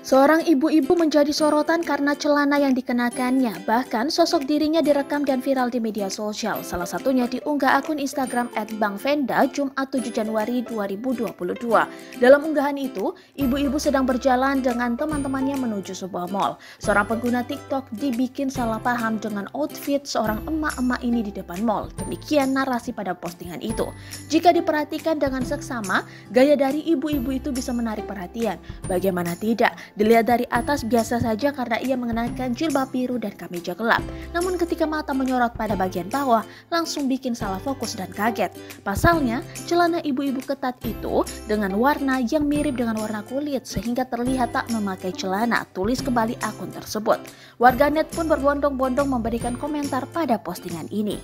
Seorang ibu-ibu menjadi sorotan karena celana yang dikenakannya. Bahkan sosok dirinya direkam dan viral di media sosial. Salah satunya diunggah akun Instagram @bangvenda Jumat 7 Januari 2022. Dalam unggahan itu, ibu-ibu sedang berjalan dengan teman-temannya menuju sebuah mall. Seorang pengguna TikTok dibikin salah paham dengan outfit seorang emak-emak ini di depan mall. Demikian narasi pada postingan itu. Jika diperhatikan dengan seksama, gaya dari ibu-ibu itu bisa menarik perhatian. Bagaimana tidak? Dilihat dari atas biasa saja karena ia mengenakan jilbab biru dan kemeja gelap. Namun ketika mata menyorot pada bagian bawah, langsung bikin salah fokus dan kaget. Pasalnya, celana ibu-ibu ketat itu dengan warna yang mirip dengan warna kulit sehingga terlihat tak memakai celana, tulis kembali akun tersebut. Warganet pun berbondong-bondong memberikan komentar pada postingan ini.